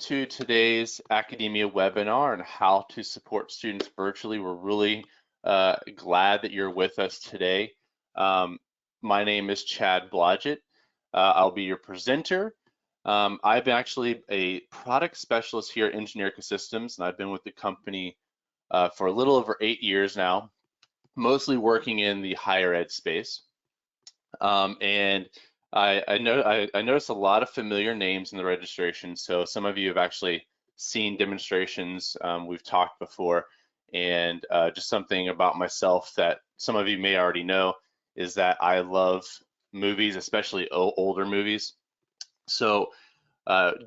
to today's Accudemia webinar on how to support students virtually. We're really glad that you're with us today. My name is Chad Blodgett. I'll be your presenter. I've been actually a product specialist here at Engineerica Systems, and I've been with the company for a little over 8 years now, mostly working in the higher ed space. I noticed a lot of familiar names in the registration. So some of you have actually seen demonstrations. We've talked before, and just something about myself that some of you may already know is that I love movies, especially older movies. So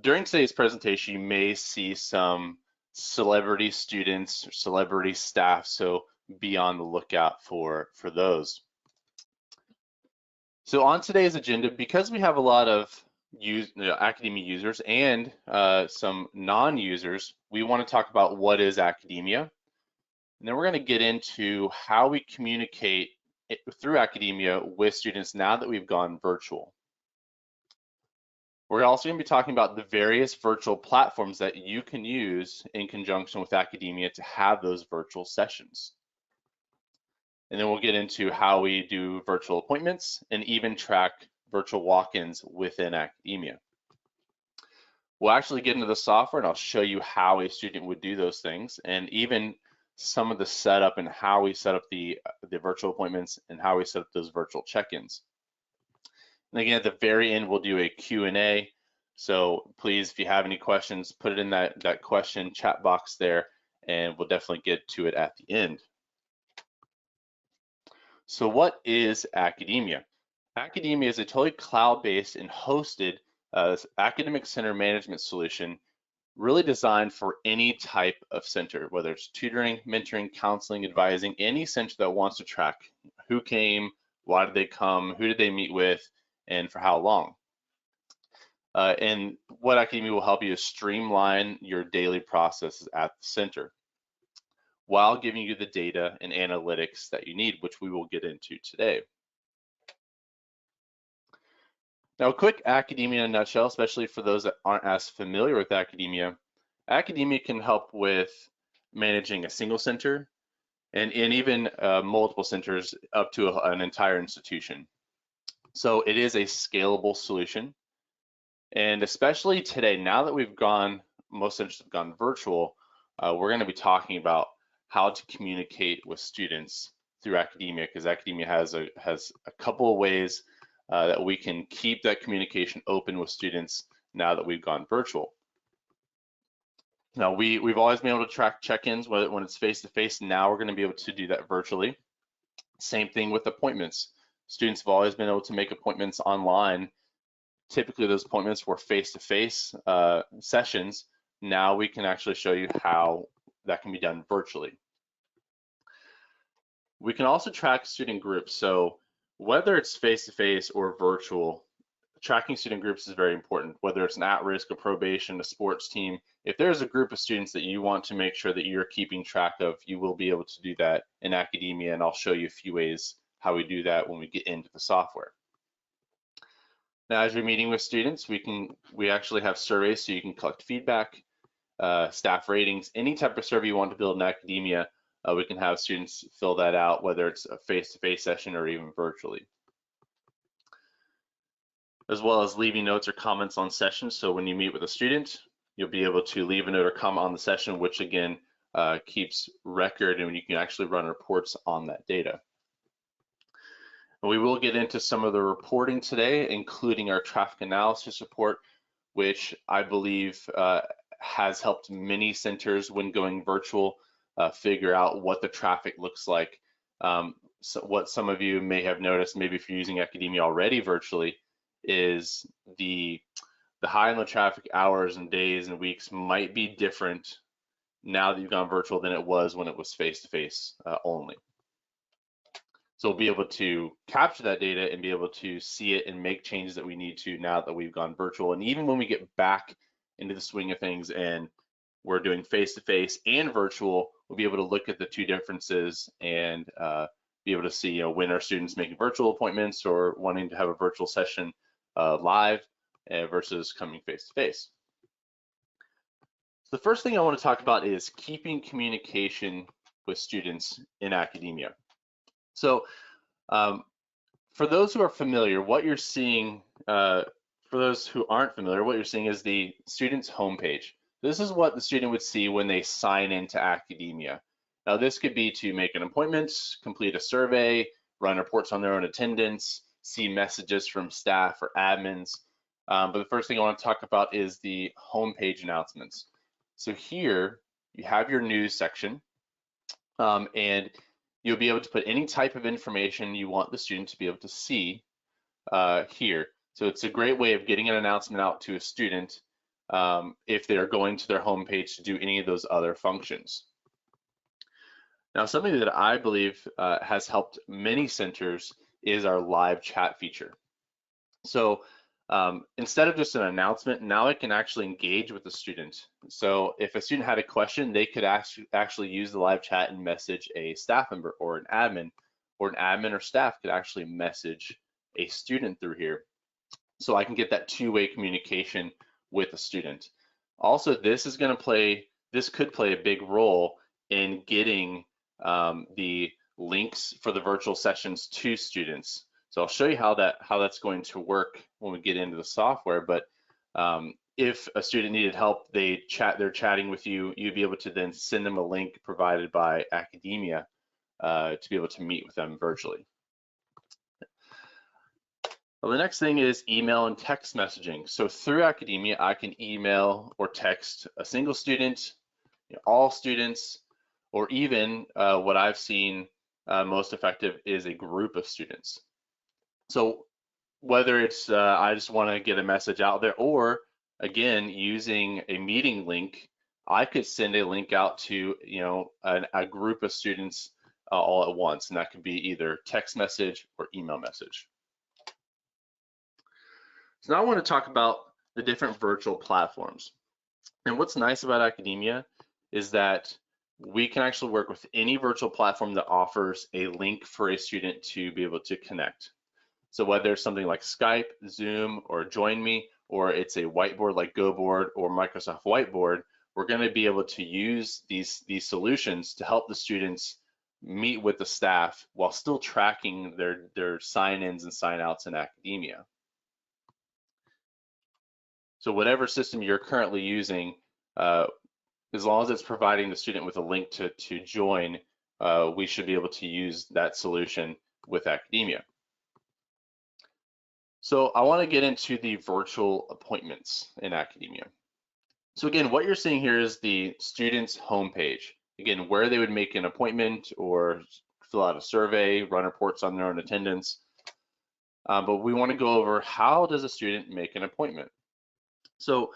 during today's presentation, you may see some celebrity students or celebrity staff. So be on the lookout for those. So on today's agenda, because we have a lot of Accudemia users and some non-users, we want to talk about what is Accudemia. And then we're going to get into how we communicate through Accudemia with students now that we've gone virtual. We're also going to be talking about the various virtual platforms that you can use in conjunction with Accudemia to have those virtual sessions. And then we'll get into how we do virtual appointments and even track virtual walk-ins within Accudemia. We'll actually get into the software and I'll show you how a student would do those things and even some of the setup and how we set up the virtual appointments and how we set up those virtual check-ins. And again, at the very end, we'll do a Q&A. So please, if you have any questions, put it in that question chat box there, and we'll definitely get to it at the end. So what is Accudemia? Accudemia is a totally cloud-based and hosted academic center management solution really designed for any type of center, whether it's tutoring, mentoring, counseling, advising, any center that wants to track who came, why did they come, who did they meet with, and for how long. And what Accudemia will help you is streamline your daily processes at the center, while giving you the data and analytics that you need, which we will get into today. Now, a quick Accudemia in a nutshell, especially for those that aren't as familiar with Accudemia. Accudemia can help with managing a single center and even multiple centers up to an entire institution. So it is a scalable solution. And especially today, now that most centers have gone virtual, we're going to be talking about how to communicate with students through Accudemia, because Accudemia has a couple of ways that we can keep that communication open with students now that we've gone virtual. Now, we've always been able to track check-ins when it's face-to-face. Now we're going to be able to do that virtually. Same thing with appointments. Students have always been able to make appointments online. Typically, those appointments were face-to-face sessions. Now we can actually show you how that can be done virtually. We can also track student groups. So whether it's face-to-face or virtual, tracking student groups is very important, whether it's an at-risk, a probation, a sports team. If there's a group of students that you want to make sure that you're keeping track of, you will be able to do that in Accudemia, and I'll show you a few ways how we do that when we get into the software. Now, as you're meeting with students, we actually have surveys so you can collect feedback, staff ratings, any type of survey you want to build in Accudemia. We can have students fill that out, whether it's a face-to-face session or even virtually, as well as leaving notes or comments on sessions. So when you meet with a student, you'll be able to leave a note or comment on the session, which again keeps record, and you can actually run reports on that data. And we will get into some of the reporting today, including our traffic analysis report, which I believe has helped many centers when going virtual figure out what the traffic looks like. So what some of you may have noticed, maybe if you're using Accudemia already virtually, is the high and low traffic hours and days and weeks might be different now that you've gone virtual than it was when it was face-to-face only. So we'll be able to capture that data and be able to see it and make changes that we need to now that we've gone virtual. And even when we get back into the swing of things and we're doing face-to-face and virtual, we'll be able to look at the two differences and be able to see when are students making virtual appointments or wanting to have a virtual session live versus coming face-to-face. The first thing I want to talk about is keeping communication with students in academia. So for those who are familiar, what you're seeing, for those who aren't familiar, what you're seeing is the student's homepage. This is what the student would see when they sign into Accudemia. Now, this could be to make an appointment, complete a survey, run reports on their own attendance, see messages from staff or admins. But the first thing I want to talk about is the homepage announcements. So here you have your news section, and you'll be able to put any type of information you want the student to be able to see here. So it's a great way of getting an announcement out to a student if they're going to their homepage to do any of those other functions. Now, something that I believe has helped many centers is our live chat feature. So instead of just an announcement, now I can actually engage with the student. So if a student had a question, they could actually use the live chat and message a staff member or an admin or staff could actually message a student through here. So I can get that two-way communication with a student. Also, this could play a big role in getting the links for the virtual sessions to students. So I'll show you how that's going to work when we get into the software. But if a student needed help, they're chatting with you, you'd be able to then send them a link provided by Accudemia to be able to meet with them virtually. Well, the next thing is email and text messaging. So through Accudemia, I can email or text a single student, all students, or even what I've seen most effective is a group of students. So whether it's I just want to get a message out there, or again using a meeting link, I could send a link out to a group of students all at once, and that could be either text message or email message. So now I want to talk about the different virtual platforms. And what's nice about Accudemia is that we can actually work with any virtual platform that offers a link for a student to be able to connect. So whether it's something like Skype, Zoom, or Join Me, or it's a whiteboard like GoBoard or Microsoft Whiteboard, we're going to be able to use these solutions to help the students meet with the staff while still tracking their sign-ins and sign-outs in Accudemia. So whatever system you're currently using, as long as it's providing the student with a link to join, we should be able to use that solution with Accudemia. So I want to get into the virtual appointments in Accudemia. So again, what you're seeing here is the student's homepage. Again, where they would make an appointment or fill out a survey, run reports on their own attendance. But we want to go over how does a student make an appointment. So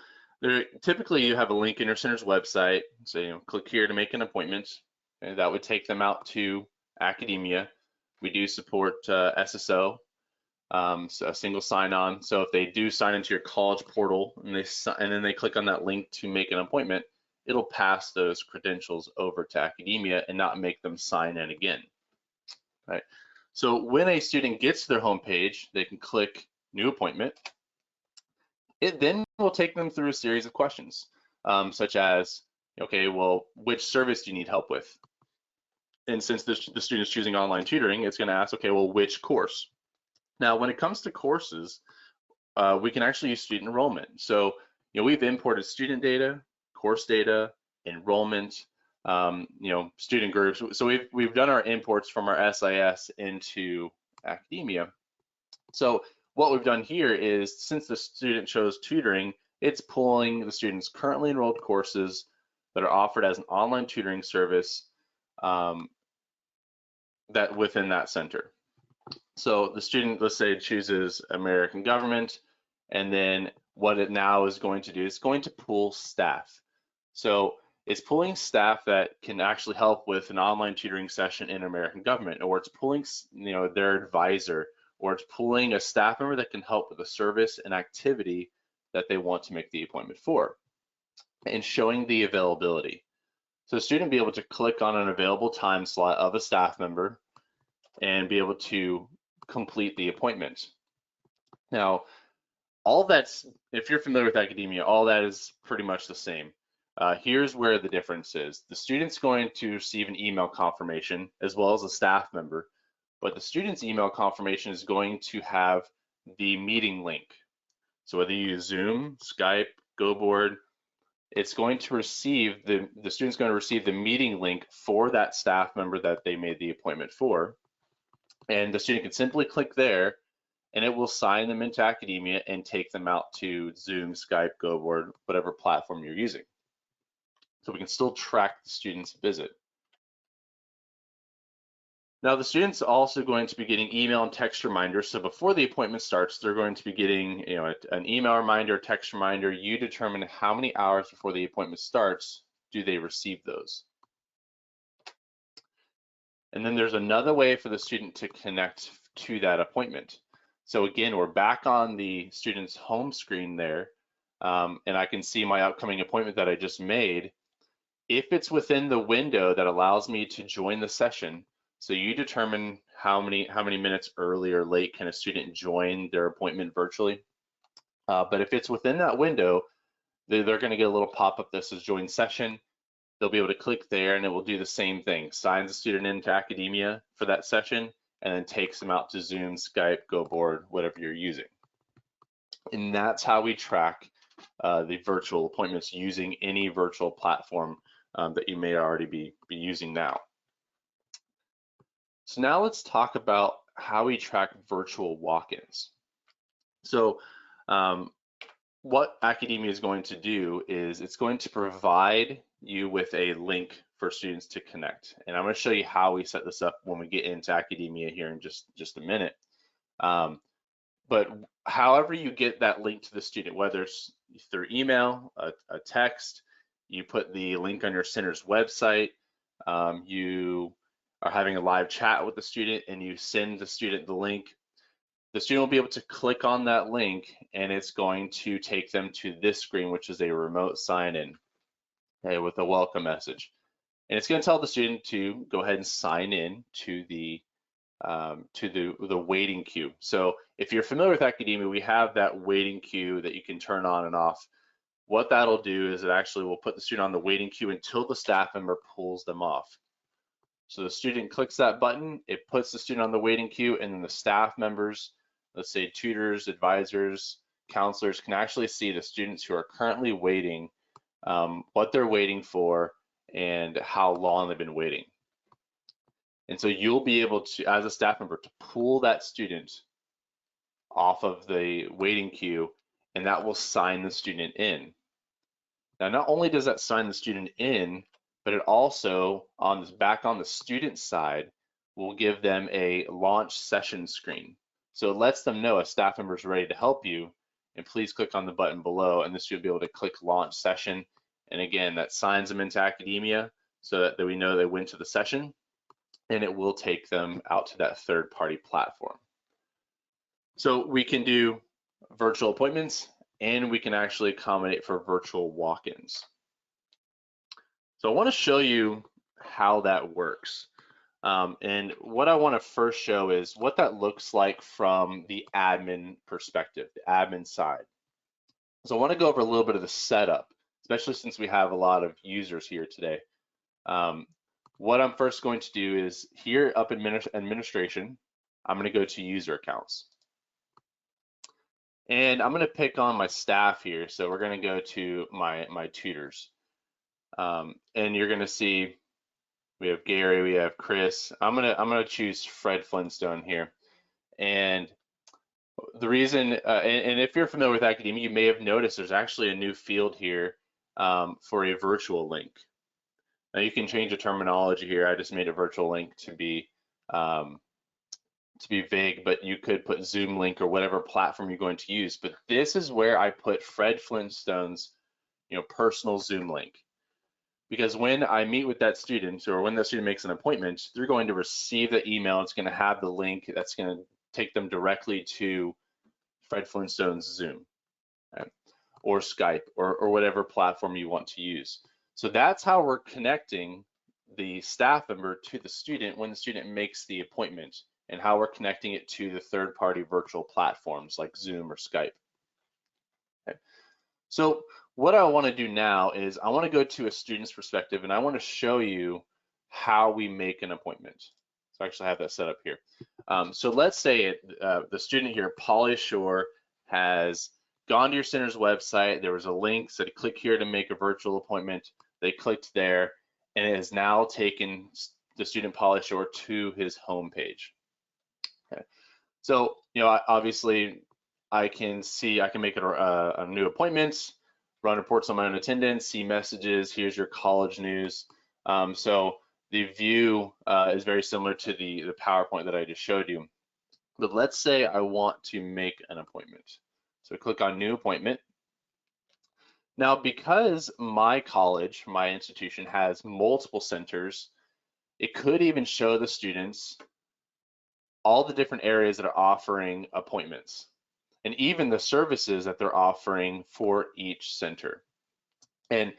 typically you have a link in your center's website. So click here to make an appointment, and that would take them out to Accudemia. We do support SSO, so a single sign-on. So if they do sign into your college portal and then they click on that link to make an appointment, it'll pass those credentials over to Accudemia and not make them sign in again. Right. So when a student gets to their homepage, they can click New Appointment. It then will take them through a series of questions, such as, okay, well, which service do you need help with? And since the student's choosing online tutoring, it's going to ask, okay, well, which course? Now, when it comes to courses, we can actually use student enrollment. So, we've imported student data, course data, enrollment, student groups. So we've done our imports from our SIS into Accudemia. So what we've done here is, since the student chose tutoring, it's pulling the student's currently enrolled courses that are offered as an online tutoring service that within that center. So the student, let's say, chooses American government, and then what it now is going to do is going to pull staff. So it's pulling staff that can actually help with an online tutoring session in American government, or it's pulling their advisor, or it's pulling a staff member that can help with a service and activity that they want to make the appointment for, and showing the availability. So the student will be able to click on an available time slot of a staff member and be able to complete the appointment. Now, all that's, if you're familiar with Accudemia, all that is pretty much the same. Here's where the difference is. The student's going to receive an email confirmation as well as a staff member, but the student's email confirmation is going to have the meeting link. So whether you use Zoom, Skype, GoBoard, it's going to receive, the student's going to receive the meeting link for that staff member that they made the appointment for. And the student can simply click there and it will sign them into Accudemia and take them out to Zoom, Skype, GoBoard, whatever platform you're using. So we can still track the student's visit. Now the student's also going to be getting email and text reminders. So before the appointment starts, they're going to be getting an email reminder, text reminder. You determine how many hours before the appointment starts do they receive those. And then there's another way for the student to connect to that appointment. So again, we're back on the student's home screen there, and I can see my upcoming appointment that I just made. If it's within the window that allows me to join the session, so you determine how many minutes early or late can a student join their appointment virtually. But if it's within that window, they're going to get a little pop-up that says join session. They'll be able to click there and it will do the same thing. Signs the student into Accudemia for that session and then takes them out to Zoom, Skype, GoBoard, whatever you're using. And that's how we track the virtual appointments using any virtual platform that you may already be using now. So now let's talk about how we track virtual walk-ins. So what Accudemia is going to do is it's going to provide you with a link for students to connect. And I'm going to show you how we set this up when we get into Accudemia here in just a minute. But however you get that link to the student, whether it's through email, a text, you put the link on your center's website, you are having a live chat with the student and you send the student the link, the student will be able to click on that link and it's going to take them to this screen, which is a remote sign-in, okay, with a welcome message. And it's going to tell the student to go ahead and sign in to the waiting queue. So if you're familiar with Accudemia, we have that waiting queue that you can turn on and off. What that'll do is it actually will put the student on the waiting queue until the staff member pulls them off. So the student clicks that button, it puts the student on the waiting queue, and then the staff members, let's say tutors, advisors, counselors, can actually see the students who are currently waiting, what they're waiting for, and how long they've been waiting. And so you'll be able to, as a staff member, to pull that student off of the waiting queue, and that will sign the student in. Now, not only does that sign the student in, but it also, back on the student side, will give them a launch session screen. So it lets them know a staff member is ready to help you, and please click on the button below, and this you'll be able to click launch session. And again, that signs them into Accudemia so that we know they went to the session, and it will take them out to that third-party platform. So we can do virtual appointments, and we can actually accommodate for virtual walk-ins. So I want to show you how that works. And what I want to first show is what that looks like from the admin perspective, the admin side. So I want to go over a little bit of the setup, especially since we have a lot of users here today. What I'm first going to do is here up in administration, I'm going to go to user accounts. And I'm going to pick on my staff here. So we're going to go to my tutors. And you're going to see we have Gary, we have Chris. I'm gonna choose Fred Flintstone here. And the reason, and if you're familiar with Accudemia, you may have noticed there's actually a new field here for a virtual link. Now you can change the terminology here. I just made a virtual link to be vague, but you could put Zoom link or whatever platform you're going to use. But this is where I put Fred Flintstone's, personal Zoom link. Because when I meet with that student, or when that student makes an appointment, they're going to receive the email. It's going to have the link that's going to take them directly to Fred Flintstone's Zoom, right? Or Skype, or whatever platform you want to use. So that's how we're connecting the staff member to the student when the student makes the appointment, and how we're connecting it to the third-party virtual platforms like Zoom or Skype. Okay. So what I want to do now is I want to go to a student's perspective and I want to show you how we make an appointment. So I actually have that set up here. So let's say the student here, Polly Shore, has gone to your center's website. There was a link, said click here to make a virtual appointment. They clicked there, and it has now taken the student Polly Shore to his home page. Okay. So, obviously I can make a new appointment, run reports on my own attendance, see messages, here's your college news. So the view is very similar to the PowerPoint that I just showed you. But let's say I want to make an appointment. So click on new appointment. Now, because my college, my institution has multiple centers, it could even show the students all the different areas that are offering appointments and even the services that they're offering for each center. And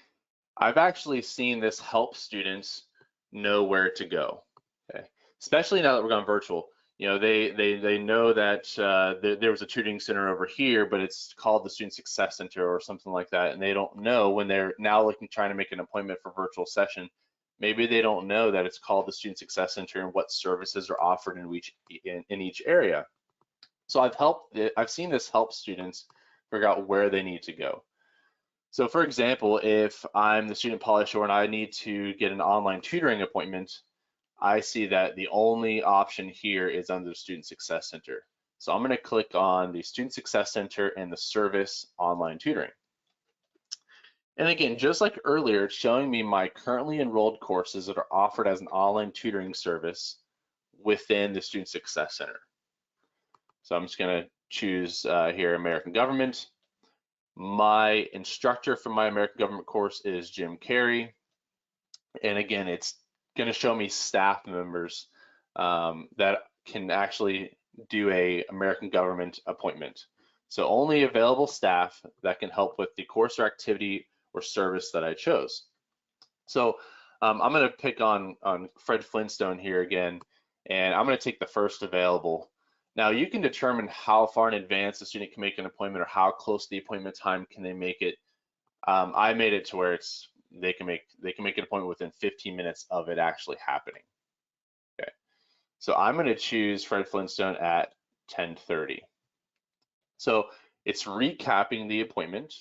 I've actually seen this help students know where to go, okay? Especially now that we're going virtual. They know that there was a tutoring center over here, but it's called the Student Success Center or something like that, and they don't know when they're now trying to make an appointment for virtual session. Maybe they don't know that it's called the Student Success Center and what services are offered in each area. So I've seen this help students figure out where they need to go. So for example, if I'm the student Polly Shore and I need to get an online tutoring appointment, I see that the only option here is under the Student Success Center. So I'm going to click on the Student Success Center and the service online tutoring. And again, just like earlier, it's showing me my currently enrolled courses that are offered as an online tutoring service within the Student Success Center. So I'm just going to choose here American Government. My instructor for my American Government course is Jim Carey. And again, it's going to show me staff members that can actually do a American Government appointment. So only available staff that can help with the course or activity or service that I chose. So I'm going to pick on Fred Flintstone here again, and I'm going to take the first available. Now you can determine how far in advance the student can make an appointment or how close to the appointment time can they make it. I made it to where they can make an appointment within 15 minutes of it actually happening. Okay, so I'm going to choose Fred Flintstone at 10:30. So it's recapping the appointment,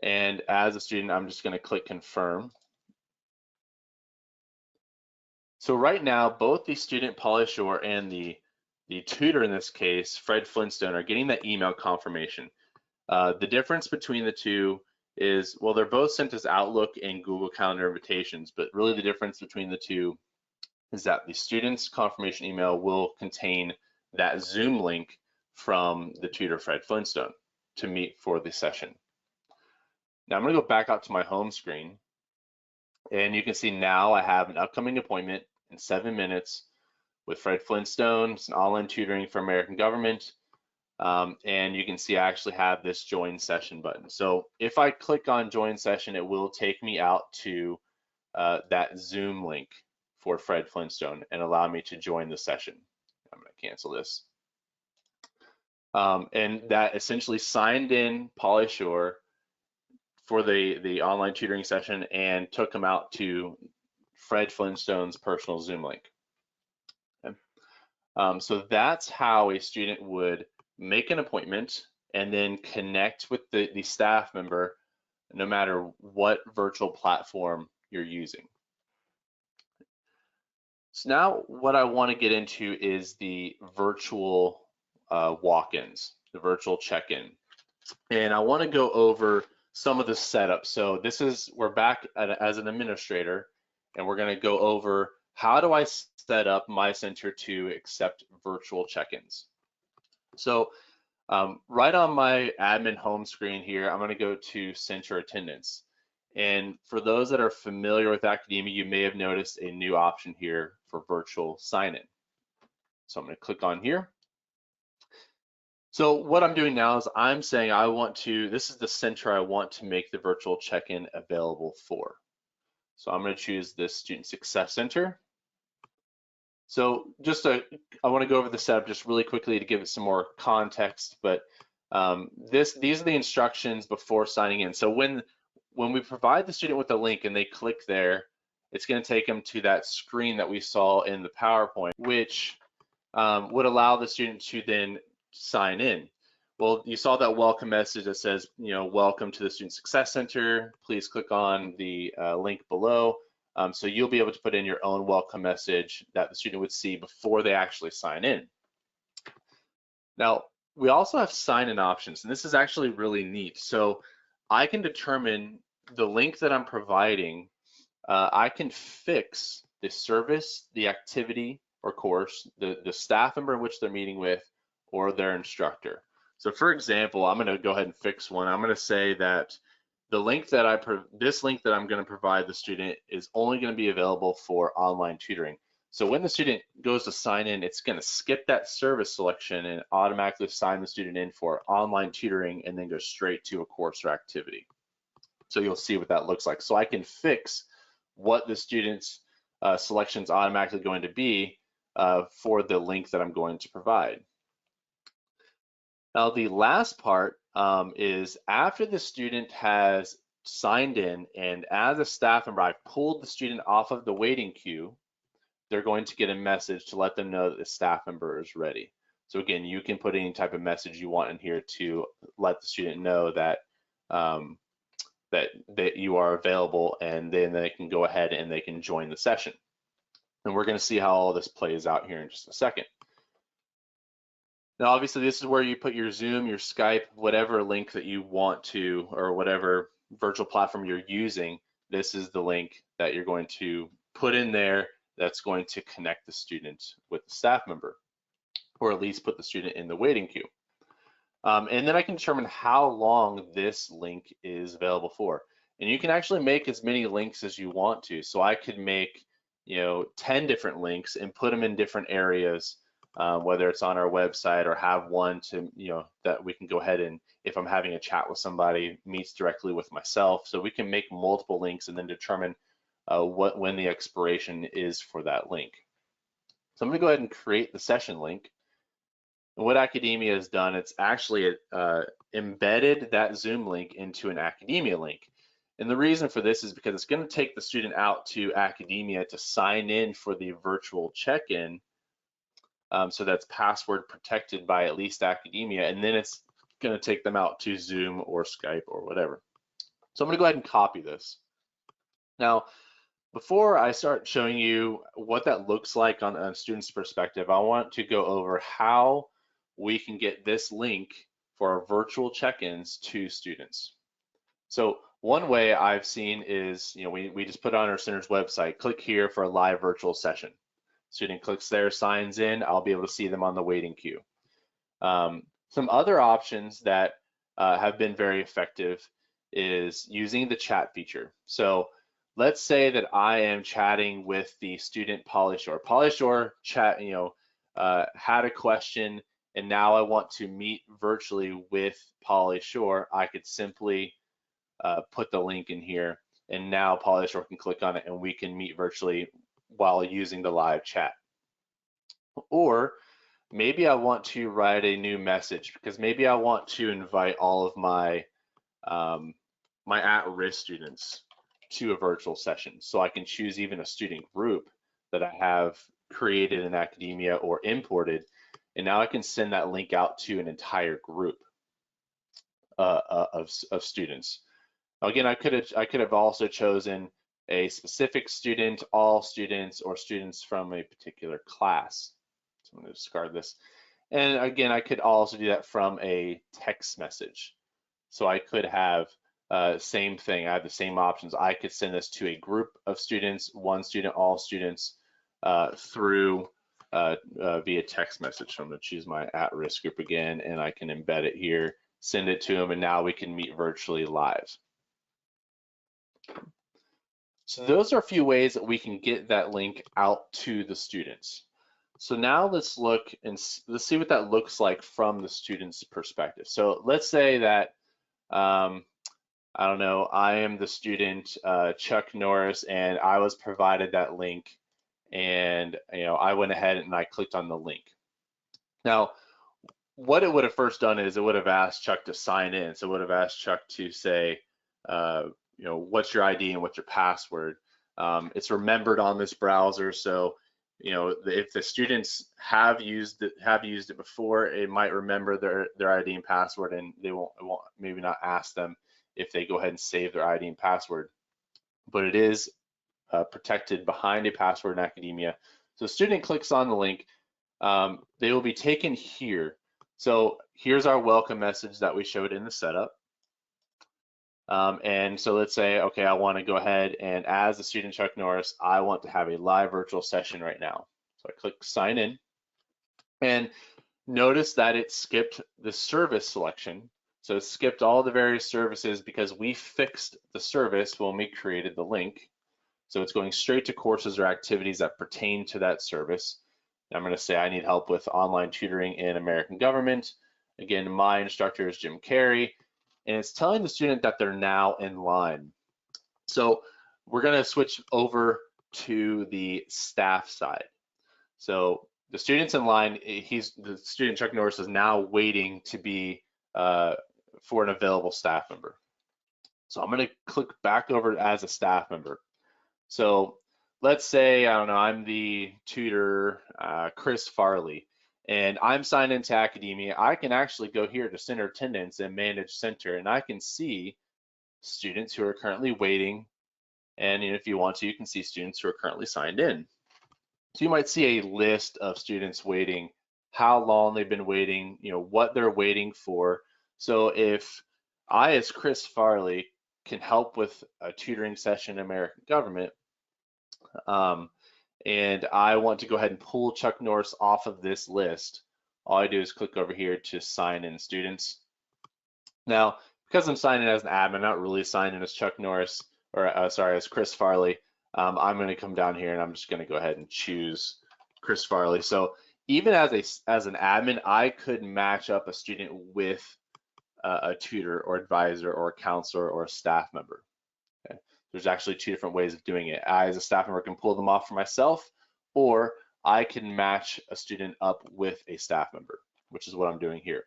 and as a student, I'm just going to click confirm. So right now, both the student Polly Shore and the tutor in this case, Fred Flintstone, are getting that email confirmation. The difference between the two is, well, they're both sent as Outlook and Google Calendar invitations, but really the difference between the two is that the student's confirmation email will contain that Zoom link from the tutor, Fred Flintstone, to meet for the session. Now I'm going to go back out to my home screen, and you can see now I have an upcoming appointment in 7 minutes with Fred Flintstone. It's an online tutoring for American Government. And you can see I actually have this join session button. So if I click on join session, it will take me out to that Zoom link for Fred Flintstone and allow me to join the session. I'm going to cancel this. And that essentially signed in Polly Shore for the online tutoring session and took him out to Fred Flintstone's personal Zoom link. Okay. So that's how a student would make an appointment and then connect with the staff member no matter what virtual platform you're using. So now what I want to get into is the virtual walk-ins, the virtual check-in. And I want to go over some of the setup. So we're back as an administrator, and we're going to go over how do I set up my center to accept virtual check-ins. So right on my admin home screen here, I'm going to go to center attendance. And for those that are familiar with Accudemia, you may have noticed a new option here for virtual sign-in. So I'm going to click on here. So what I'm doing now is I'm saying this is the center I want to make the virtual check-in available for. So I'm going to choose this Student Success Center. So I want to go over the setup just really quickly to give it some more context, but These are the instructions before signing in. So when we provide the student with a link and they click there, it's going to take them to that screen that we saw in the PowerPoint, which would allow the student to then sign in. Well, you saw that welcome message that says, welcome to the Student Success Center. Please click on the link below. So you'll be able to put in your own welcome message that the student would see before they actually sign in. Now, we also have sign-in options, and this is actually really neat. So I can determine the link that I'm providing. I can fix the service, the activity or course, the staff member in which they're meeting with, or their instructor. So for example, I'm going to go ahead and fix one. I'm going to say that the link that this link that I'm going to provide the student is only going to be available for online tutoring. So when the student goes to sign in, it's going to skip that service selection and automatically sign the student in for online tutoring and then go straight to a course or activity. So you'll see what that looks like. So I can fix what the student's selection is automatically going to be for the link that I'm going to provide. Now the last part is after the student has signed in, and as a staff member, I've pulled the student off of the waiting queue, they're going to get a message to let them know that the staff member is ready. So again, you can put any type of message you want in here to let the student know that that you are available, and then they can go ahead and they can join the session. And we're going to see how all this plays out here in just a second. Now, obviously, this is where you put your Zoom, your Skype, whatever link that you want to, or whatever virtual platform you're using. This is the link that you're going to put in there that's going to connect the student with the staff member, or at least put the student in the waiting queue. And then I can determine how long this link is available for. And you can actually make as many links as you want to. So I could make 10 different links and put them in different areas, whether it's on our website or have one to, that we can go ahead and, if I'm having a chat with somebody, meets directly with myself. So we can make multiple links and then determine when the expiration is for that link. So I'm going to go ahead and create the session link. And what Accudemia has done, it's actually embedded that Zoom link into an Accudemia link. And the reason for this is because it's going to take the student out to Accudemia to sign in for the virtual check-in. So that's password protected by at least Accudemia, and then it's going to take them out to Zoom or Skype or whatever. So I'm going to go ahead and copy this. Now, before I start showing you what that looks like on a student's perspective, I want to go over how we can get this link for our virtual check-ins to students. So one way I've seen is, we just put on our center's website, click here for a live virtual session. Student clicks there, signs in, I'll be able to see them on the waiting queue. Some other options that have been very effective is using the chat feature. So let's say that I am chatting with the student Polly Shore. Polly Shore chat, had a question, and now I want to meet virtually with Polly Shore. I could simply put the link in here, and now Polly Shore can click on it, and we can meet virtually while using the live chat. Or maybe I want to write a new message because maybe I want to invite all of my my at-risk students to a virtual session. So I can choose even a student group that I have created in Accudemia or imported, and now I can send that link out to an entire group of students. Again, I could have also chosen a specific student, all students, or students from a particular class. So I'm going to discard this. And again, I could also do that from a text message. So I could have same thing. I have the same options. I could send this to a group of students, one student, all students, through via text message. So I'm going to choose my at-risk group again, and I can embed it here, send it to them, and now we can meet virtually live. So those are a few ways that we can get that link out to the students. So now let's look and let's see what that looks like from the student's perspective. So let's say that, I don't know, I am the student, Chuck Norris, and I was provided that link, and I went ahead and I clicked on the link. Now, what it would have first done is it would have asked Chuck to sign in. So it would have asked Chuck to say, what's your ID and what's your password. It's remembered on this browser, so if the students have used it before, it might remember their ID and password, and it won't maybe not ask them if they go ahead and save their ID and password. But it is protected behind a password in Accudemia. So the student clicks on the link, they will be taken here. So here's our welcome message that we showed in the setup. And so let's say, okay, I want to go ahead and as the student Chuck Norris, I want to have a live virtual session right now. So I click sign in, and notice that it skipped the service selection. So it skipped all the various services because we fixed the service when we created the link. So it's going straight to courses or activities that pertain to that service. I'm going to say I need help with online tutoring in American government. Again, my instructor is Jim Carey, and it's telling the student that they're now in line. So we're going to switch over to the staff side. So the student's in line. The student Chuck Norris is now waiting to be for an available staff member. So I'm going to click back over as a staff member. So let's say, I don't know, I'm the tutor, Chris Farley, and I'm signed into Accudemia. I can actually go here to center attendance and manage center, and I can see students who are currently waiting. And if you want to, you can see students who are currently signed in. So you might see a list of students waiting, how long they've been waiting, what they're waiting for. So if I, as Chris Farley, can help with a tutoring session in American government, and I want to go ahead and pull Chuck Norris off of this list, all I do is click over here to sign in students. Now, because I'm signing as an admin, I'm not really signed in as Chuck Norris, or sorry, as Chris Farley. I'm going to come down here and I'm just going to go ahead and choose Chris Farley. So even as an admin, I could match up a student with a tutor or advisor or a counselor or a staff member. Okay. There's actually two different ways of doing it. I, as a staff member, can pull them off for myself, or I can match a student up with a staff member, which is what I'm doing here.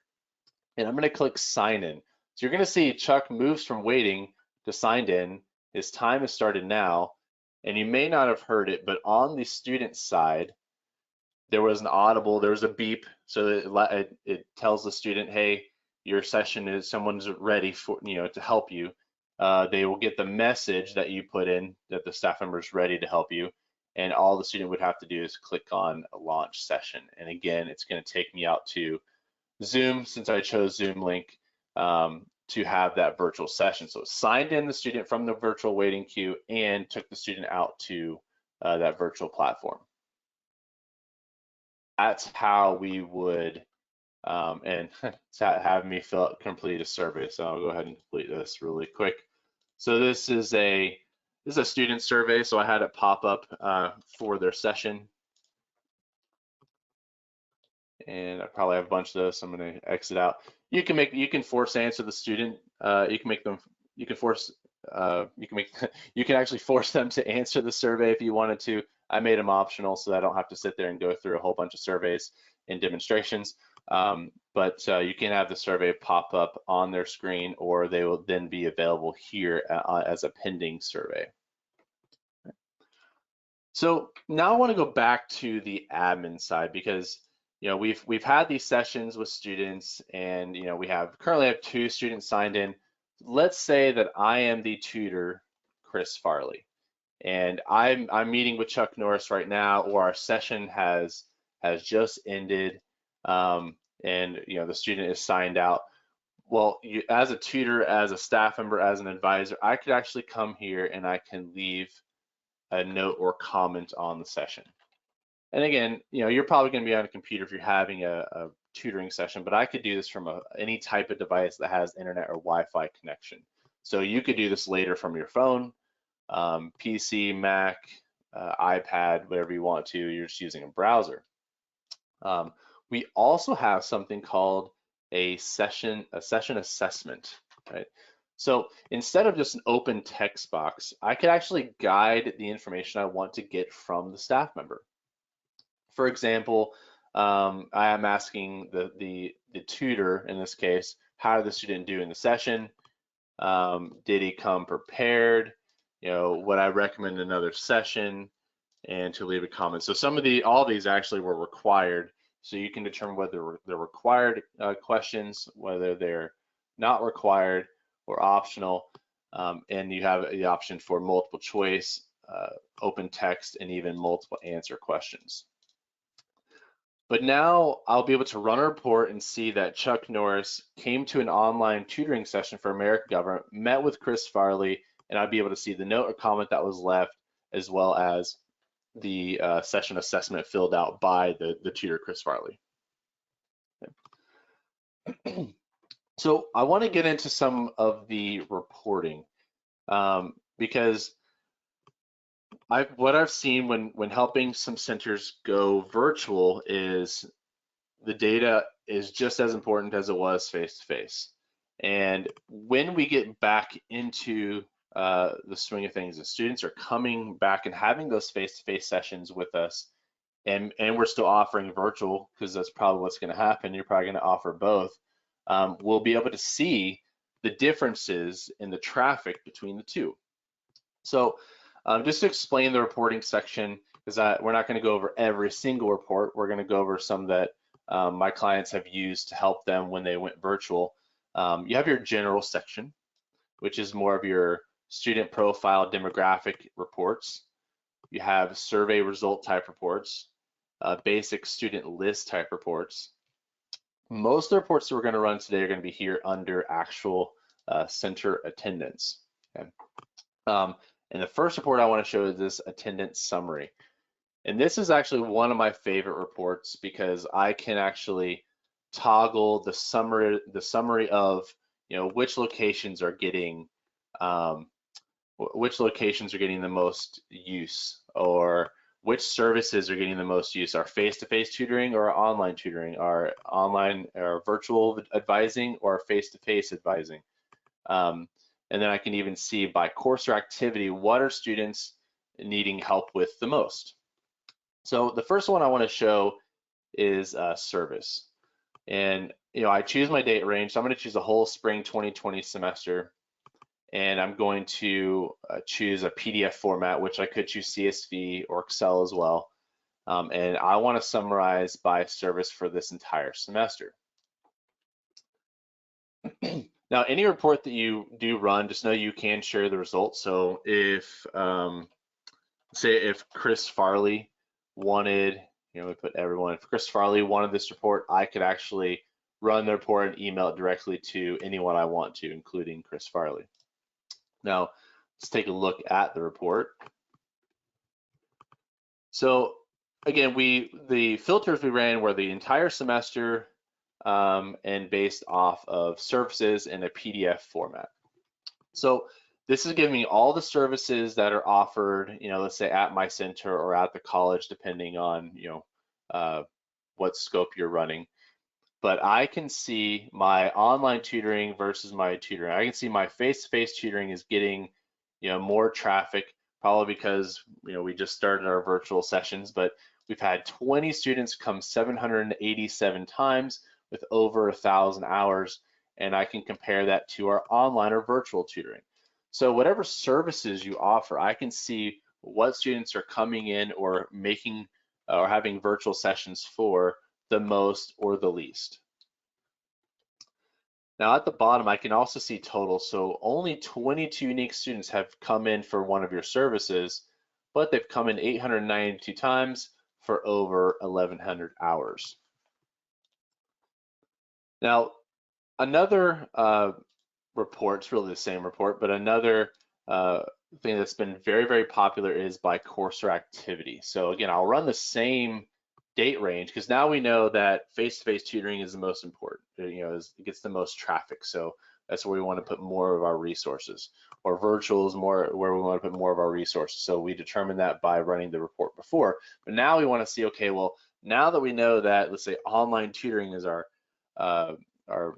And I'm going to click sign in. So you're going to see Chuck moves from waiting to signed in. His time has started now, and you may not have heard it, but on the student side, there was an audible, there was a beep, so it tells the student, hey, your session is, someone's ready for, to help you. They will get the message that you put in that the staff member is ready to help you, and all the student would have to do is click on a launch session. And again, it's going to take me out to Zoom, since I chose Zoom link, to have that virtual session. So it signed in the student from the virtual waiting queue and took the student out to that virtual platform. That's how we would, and have me complete a survey. So I'll go ahead and complete this really quick. So this is a student survey. So I had it pop up for their session. And I probably have a bunch of those, so I'm going to exit out. You can force answer the student. You can actually force them to answer the survey if you wanted to. I made them optional so that I don't have to sit there and go through a whole bunch of surveys and demonstrations. But you can have the survey pop up on their screen, or they will then be available here as a pending survey. So now I want to go back to the admin side, because we've had these sessions with students, and we currently have 2 students signed in. Let's say that I am the tutor, Chris Farley, and I'm meeting with Chuck Norris right now, or our session has just ended, and the student is signed out. Well, as a tutor, as a staff member, as an advisor, I could actually come here and I can leave a note or comment on the session. And again, you're probably going to be on a computer if you're having a tutoring session, but I could do this from any type of device that has internet or Wi-Fi connection. So you could do this later from your phone, PC, Mac, iPad, whatever you want to. You're just using a browser. We also have something called a session assessment, right? So instead of just an open text box, I could actually guide the information I want to get from the staff member. For example, I am asking the tutor, in this case, how did the student do in the session? Did he come prepared? Would I recommend another session? And to leave a comment. So all these actually were required. So you can determine whether they're required questions, whether they're not required or optional. And you have the option for multiple choice, open text, and even multiple answer questions. But now I'll be able to run a report and see that Chuck Norris came to an online tutoring session for American Government, met with Chris Farley, and I'd be able to see the note or comment that was left, as well as the session assessment filled out by the tutor, Chris Farley. Okay. So I want to get into some of the reporting because what I've seen when helping some centers go virtual is the data is just as important as it was face-to-face. And when we get back into the swing of things, the students are coming back and having those face-to-face sessions with us, and we're still offering virtual because that's probably what's going to happen. You're probably going to offer both. We'll be able to see the differences in the traffic between the two. So just to explain the reporting section, because we're not going to go over every single report. We're going to go over some that my clients have used to help them when they went virtual. You have your general section, which is more of your student profile demographic reports. You have survey result type reports, basic student list type reports. Most of the reports that we're going to run today are going to be here under actual center attendance. Okay. And the first report I want to show is this attendance summary. And this is actually one of my favorite reports because I can actually toggle the summary of which locations are getting the most use, or which services are getting the most use, our face-to-face tutoring or our online tutoring, our online or virtual advising or face-to-face advising. And then I can even see by course or activity, what are students needing help with the most. So the first one I want to show is service. And I choose my date range. So I'm going to choose the whole spring 2020 semester. And I'm going to choose a PDF format, which I could choose CSV or Excel as well. And I want to summarize by service for this entire semester. Now, any report that you do run, just know you can share the results. So if, say if Chris Farley wanted, we put everyone, if Chris Farley wanted this report, I could actually run the report and email it directly to anyone I want to, including Chris Farley. Now, let's take a look at the report. So again, the filters we ran were the entire semester and based off of services in a PDF format. So this is giving me all the services that are offered, let's say at my center or at the college, depending on, what scope you're running. But I can see my online tutoring versus my tutoring. I can see my face-to-face tutoring is getting, more traffic, probably because, we just started our virtual sessions, but we've had 20 students come 787 times with over 1,000 hours, and I can compare that to our online or virtual tutoring. So whatever services you offer, I can see what students are coming in or making or having virtual sessions for the most or the least. Now at the bottom, I can also see total. So only 22 unique students have come in for one of your services, but they've come in 892 times for over 1,100 hours. Now, another report, it's really the same report, but another thing that's been very, very popular is by course or activity. So again, I'll run the same date range because now we know that face-to-face tutoring is the most important. It gets the most traffic. So that's where we want to put more of our resources, or virtual is more where we want to put more of our resources. So we determined that by running the report before. But now we want to see, okay, well, now that we know that, let's say online tutoring is our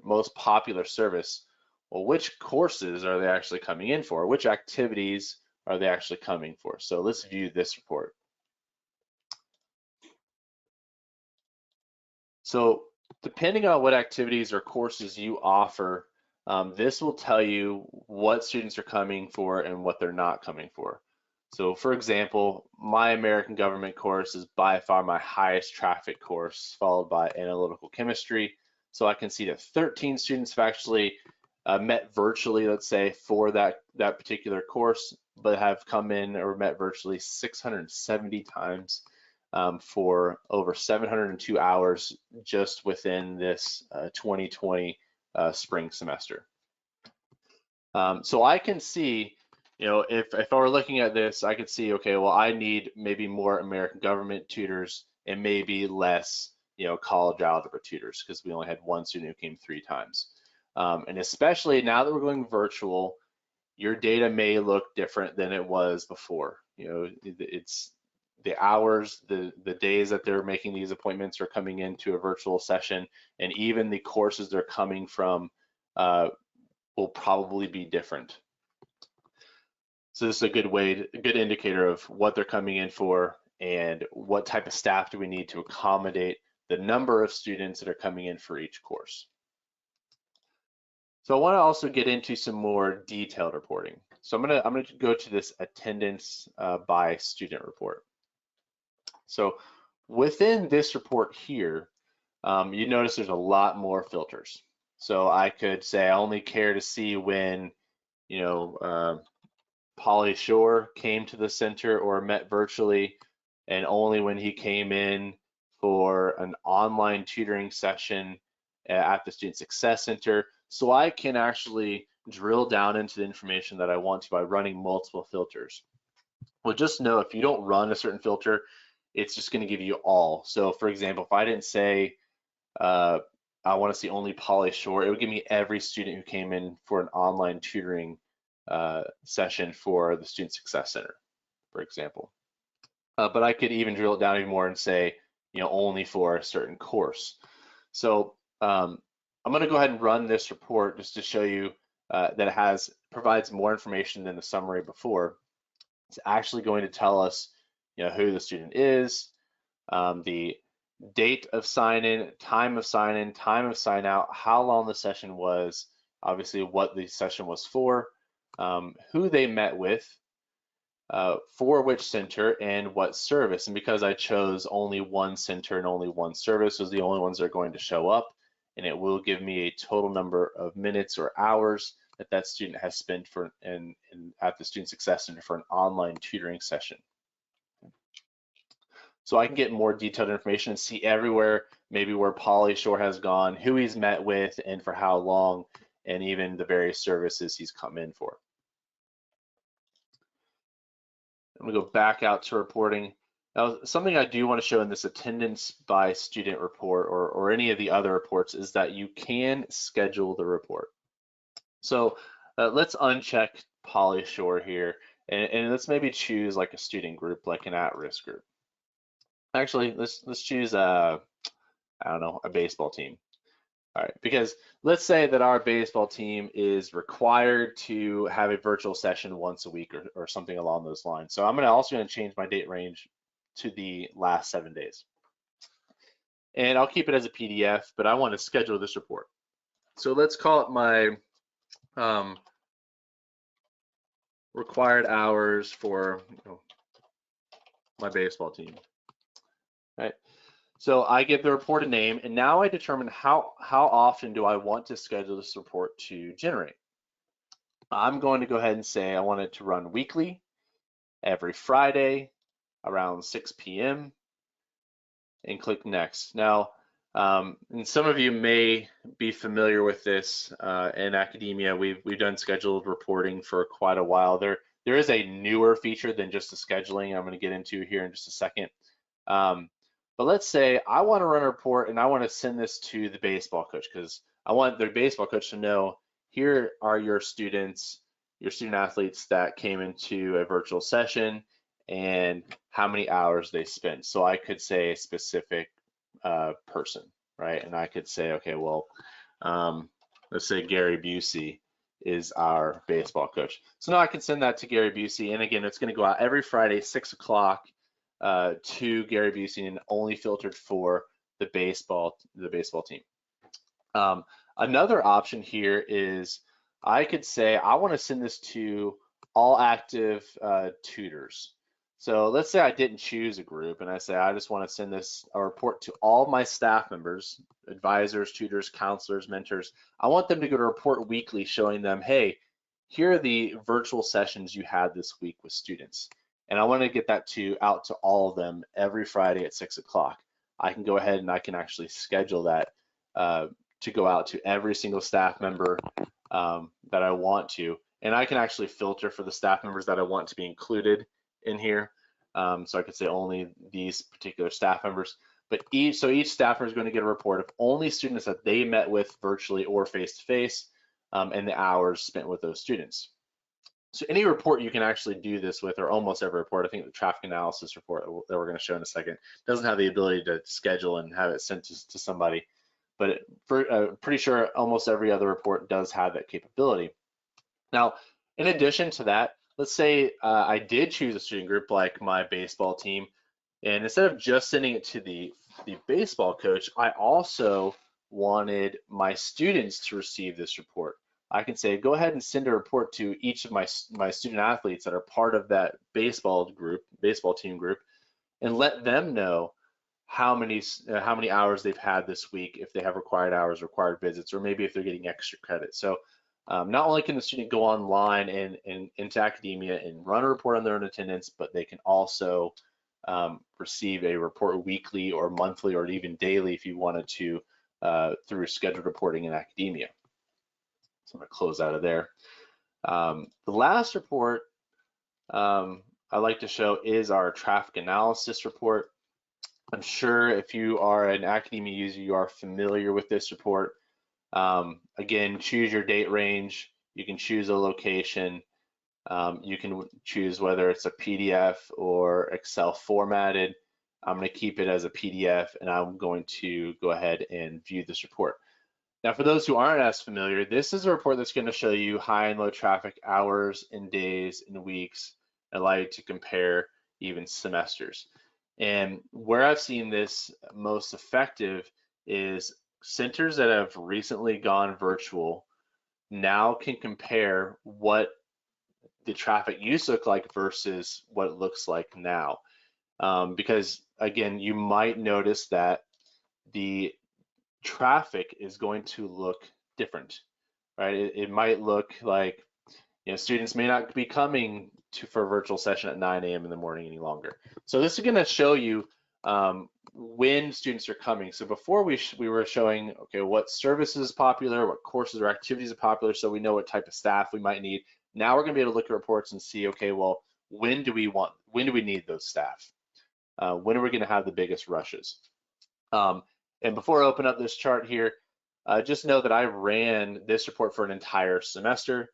most popular service, well, which courses are they actually coming in for? Which activities are they actually coming for? So let's view this report. So depending on what activities or courses you offer, this will tell you what students are coming for and what they're not coming for. So for example, my American government course is by far my highest traffic course, followed by analytical chemistry. So I can see that 13 students have actually met virtually, let's say, for that particular course, but have come in or met virtually 670 times for over 702 hours just within this 2020 spring semester. So I can see, if I were looking at this, I could see, okay, well, I need maybe more American government tutors and maybe less, college algebra tutors, because we only had one student who came 3 times. And especially now that we're going virtual, your data may look different than it was before. It's the hours, the days that they're making these appointments are coming into a virtual session, and even the courses they're coming from will probably be different. So this is a good indicator of what they're coming in for and what type of staff do we need to accommodate the number of students that are coming in for each course. So I want to also get into some more detailed reporting. So I'm gonna go to this attendance by student report. So within this report here, you notice there's a lot more filters. So I could say I only care to see when, Polly Shore came to the center or met virtually, and only when he came in for an online tutoring session at the Student Success Center. So I can actually drill down into the information that I want to by running multiple filters. Well, just know if you don't run a certain filter, it's just going to give you all. So for example, if I didn't say I want to see only Polly Shore, it would give me every student who came in for an online tutoring session for the Student Success Center, for example. But I could even drill it down even more and say, only for a certain course. So I'm going to go ahead and run this report just to show you that it provides more information than the summary before. It's actually going to tell us, who the student is, the date of sign-in, time of sign-in, time of sign-out, how long the session was, obviously what the session was for, who they met with, for which center, and what service. And because I chose only one center and only one service, those are the only ones that are going to show up, and it will give me a total number of minutes or hours that student has spent at the Student Success Center for an online tutoring session. So I can get more detailed information and see everywhere, maybe where Polly Shore has gone, who he's met with, and for how long, and even the various services he's come in for. I'm gonna go back out to reporting. Now, something I do want to show in this attendance by student report or any of the other reports is that you can schedule the report. So let's uncheck Polly Shore here, and let's maybe choose like a student group, like an at-risk group. Actually, let's choose I don't know, a baseball team. All right, because let's say that our baseball team is required to have a virtual session once a week or something along those lines. So I'm also going to change my date range to the last 7 days. And I'll keep it as a PDF, but I want to schedule this report. So let's call it my required hours for my baseball team. All right. So I give the report a name, and now I determine how often do I want to schedule this report to generate. I'm going to go ahead and say I want it to run weekly, every Friday around 6 p.m. and click next. Now, and some of you may be familiar with this in Accudemia. We've done scheduled reporting for quite a while. There is a newer feature than just the scheduling I'm going to get into here in just a second. But let's say I want to run a report and I want to send this to the baseball coach because I want the baseball coach to know here are your student athletes that came into a virtual session and how many hours they spent. So I could say a specific person, right? And I could say, okay, well, let's say Gary Busey is our baseball coach. So now I can send that to Gary Busey, and again, it's going to go out every Friday, 6 o'clock to Gary Busey, and only filtered for the baseball team. Another option here is I could say I want to send this to all active tutors. So let's say I didn't choose a group and I say I just want to send a report to all my staff members, advisors, tutors, counselors, mentors. I want them to go to report weekly showing them, hey, here are the virtual sessions you had this week with students. And I want to get that out to all of them every Friday at 6 o'clock. I can go ahead and I can actually schedule that to go out to every single staff member that I want to. And I can actually filter for the staff members that I want to be included in here. So I could say only these particular staff members. But each staff member is going to get a report of only students that they met with virtually or face-to-face, and the hours spent with those students. So any report you can actually do this with, or almost every report. I think the traffic analysis report that we're going to show in a second doesn't have the ability to schedule and have it sent to somebody, but pretty sure almost every other report does have that capability. Now, in addition to that, let's say I did choose a student group like my baseball team, and instead of just sending it to the baseball coach, I also wanted my students to receive this report. I can say, go ahead and send a report to each of my student athletes that are part of that baseball team group, and let them know how many hours they've had this week, if they have required hours, required visits, or maybe if they're getting extra credit. So not only can the student go online and into Accudemia and run a report on their own attendance, but they can also receive a report weekly or monthly or even daily if you wanted to through scheduled reporting in Accudemia. So I'm going to close out of there. The last report I'd like to show is our traffic analysis report. I'm sure if you are an Accudemia user, you are familiar with this report. Again, choose your date range. You can choose a location. You can choose whether it's a PDF or Excel formatted. I'm going to keep it as a PDF, and I'm going to go ahead and view this report. Now, for those who aren't as familiar, this is a report that's going to show you high and low traffic hours and days and weeks, and allow you to compare even semesters. And where I've seen this most effective is centers that have recently gone virtual now can compare what the traffic used to look like versus what it looks like now. Because again, you might notice that the traffic is going to look different, right? It might look like, students may not be coming for a virtual session at 9 a.m. in the morning any longer. So this is going to show you when students are coming. So before we were showing, okay, what services is popular, what courses or activities are popular, so we know what type of staff we might need. Now we're going to be able to look at reports and see, okay, well, when do we need those staff? When are we going to have the biggest rushes? And before I open up this chart here, just know that I ran this report for an entire semester.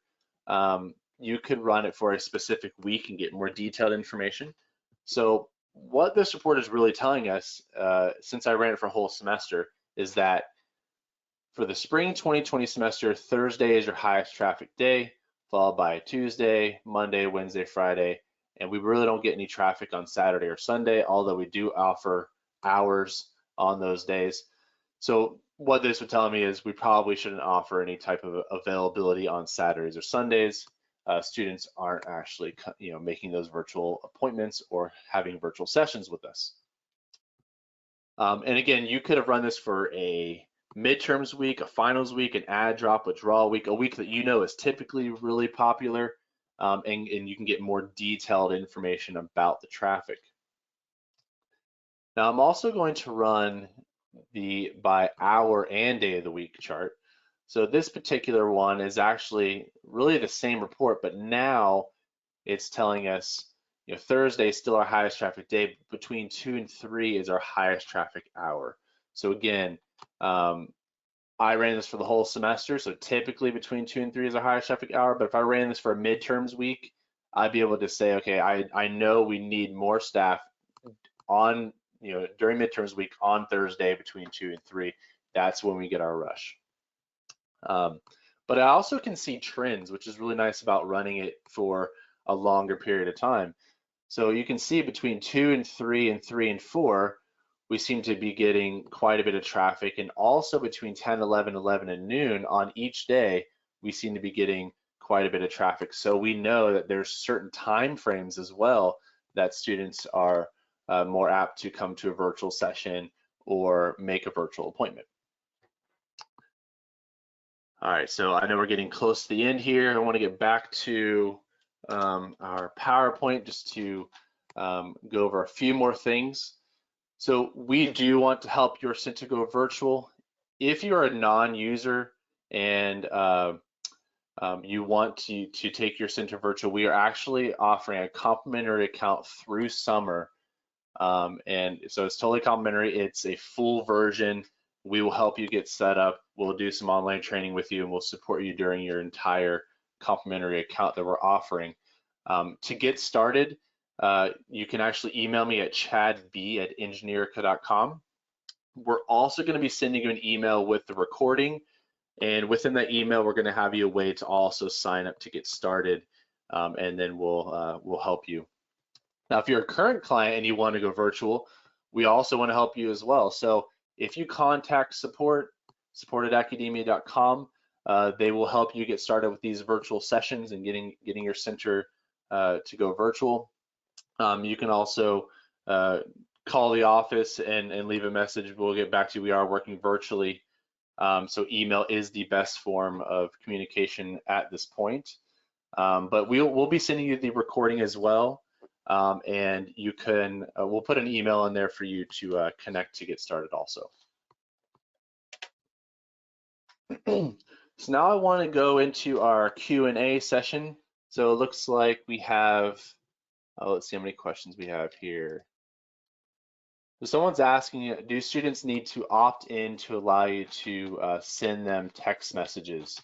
You could run it for a specific week and get more detailed information. So what this report is really telling us, since I ran it for a whole semester, is that for the spring 2020 semester, Thursday is your highest traffic day, followed by Tuesday, Monday, Wednesday, Friday, and we really don't get any traffic on Saturday or Sunday, although we do offer hours on those days. So what this would tell me is we probably shouldn't offer any type of availability on Saturdays or Sundays. Students aren't actually, making those virtual appointments or having virtual sessions with us. And again, you could have run this for a midterms week, a finals week, an add, drop, withdrawal week, a week that is typically really popular, and you can get more detailed information about the traffic. Now I'm also going to run the by hour and day of the week chart. So this particular one is actually really the same report, but now it's telling us, Thursday is still our highest traffic day. Between 2 and 3 is our highest traffic hour. So again, I ran this for the whole semester. So typically between 2 and 3 is our highest traffic hour. But if I ran this for a midterms week, I'd be able to say, okay, I know we need more staff on, during midterms week on Thursday between 2 and 3. That's when we get our rush. But I also can see trends, which is really nice about running it for a longer period of time. So you can see between 2 and 3 and 3 and 4, we seem to be getting quite a bit of traffic, and also between 10, 11, 11, and noon on each day, we seem to be getting quite a bit of traffic. So we know that there's certain time frames as well that students are more apt to come to a virtual session or make a virtual appointment. All right, so I know we're getting close to the end here. I want to get back to our PowerPoint just to go over a few more things. So we do want to help your center go virtual. If you're a non-user and you want to take your center virtual, we are actually offering a complimentary account through summer. And so it's totally complimentary. It's a full version. We will help you get set up. We'll do some online training with you, and we'll support you during your entire complimentary account that we're offering. To get started, you can actually email me at chadb@engineerica.com. We're also going to be sending you an email with the recording, and within that email, we're going to have you a way to also sign up to get started, and then we'll help you. Now, if you're a current client and you want to go virtual, we also want to help you as well. So if you contact support@accudemia.com, they will help you get started with these virtual sessions and getting your center to go virtual. You can also call the office and leave a message. We'll get back to you. We are working virtually, so email is the best form of communication at this point. But we'll be sending you the recording as well, and you can we'll put an email in there for you to connect to get started also. So now I want to go into our Q&A session. So it looks like we have, let's see how many questions we have here. So someone's asking, do students need to opt in to allow you to send them text messages?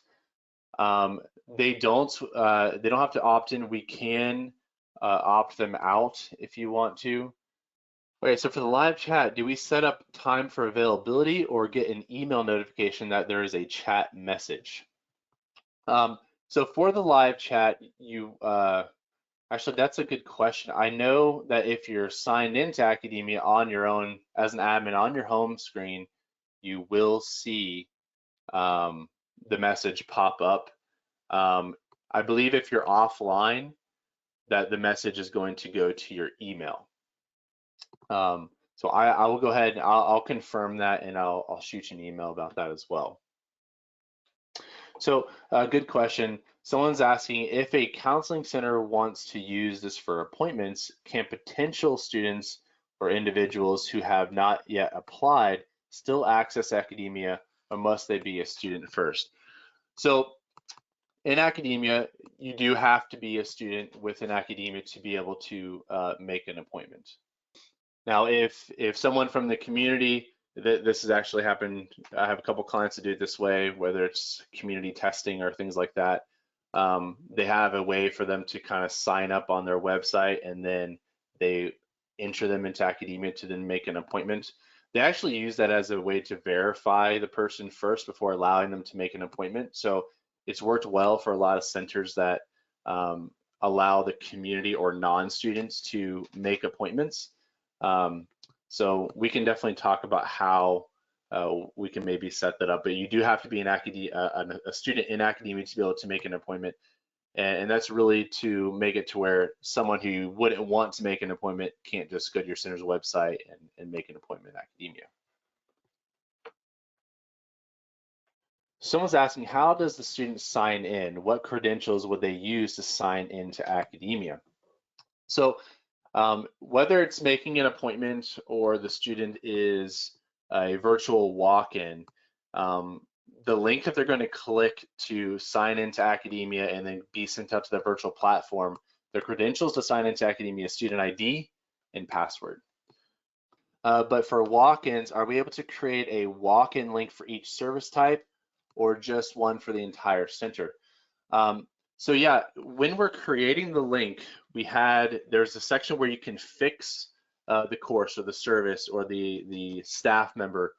They don't have to opt in. We can opt them out if you want to. Okay, so for the live chat, do we set up time for availability or get an email notification that there is a chat message? So for the live chat, actually, that's a good question. I know that if you're signed into Accudemia on your own as an admin on your home screen, you will see the message pop up. I believe if you're offline, that the message is going to go to your email. So I will go ahead and I'll confirm that, and I'll shoot you an email about that as well. So good question. Someone's asking, if a counseling center wants to use this for appointments, can potential students or individuals who have not yet applied still access Accudemia, or must they be a student first? So in Accudemia, you do have to be a student within Accudemia to be able to make an appointment. Now, if someone from the community, this has actually happened, I have a couple clients that do it this way, whether it's community testing or things like that, they have a way for them to kind of sign up on their website, and then they enter them into Accudemia to then make an appointment. They actually use that as a way to verify the person first before allowing them to make an appointment. So it's worked well for a lot of centers that allow the community or non-students to make appointments. So we can definitely talk about how we can maybe set that up, but you do have to be a student in Accudemia to be able to make an appointment, and that's really to make it to where someone who wouldn't want to make an appointment can't just go to your center's website and make an appointment in Accudemia. Someone's asking, how does the student sign in? What credentials would they use to sign into Accudemia? So whether it's making an appointment or the student is a virtual walk-in, the link that they're going to click to sign into Accudemia and then be sent out to the virtual platform, the credentials to sign into Accudemia, student ID and password. But for walk-ins, are we able to create a walk-in link for each service type or just one for the entire center? So yeah, when we're creating the link, there's a section where you can fix the course or the service or the staff member.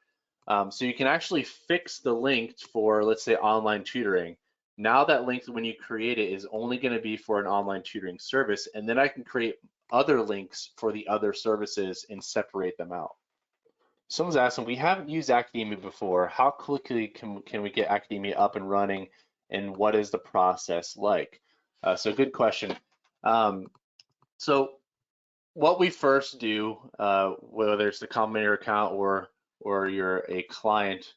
So you can actually fix the link for, let's say, online tutoring. Now that link, when you create it, is only going to be for an online tutoring service, and then I can create other links for the other services and separate them out. Someone's asking, we haven't used Accudemia before. How quickly can we get Accudemia up and running, and what is the process like? So good question. Um, so what we first do, whether it's the Combinator account or you're a client,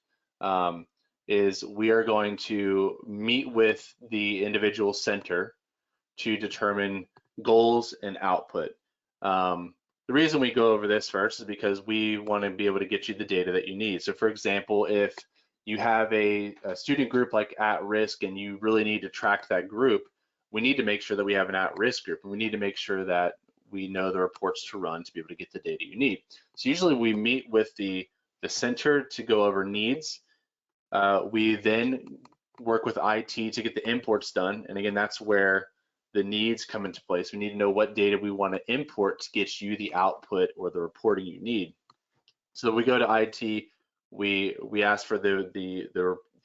is we are going to meet with the individual center to determine goals and output. The reason we go over this first is because we want to be able to get you the data that you need. So for example, if you have a student group like at risk and you really need to track that group, we need to make sure that we have an at-risk group, and we need to make sure that we know the reports to run to be able to get the data you need. So usually we meet with the center to go over needs. We then work with IT to get the imports done. And again, that's where the needs come into place. We need to know what data we want to import to get you the output or the reporting you need. So we go to IT, we ask for the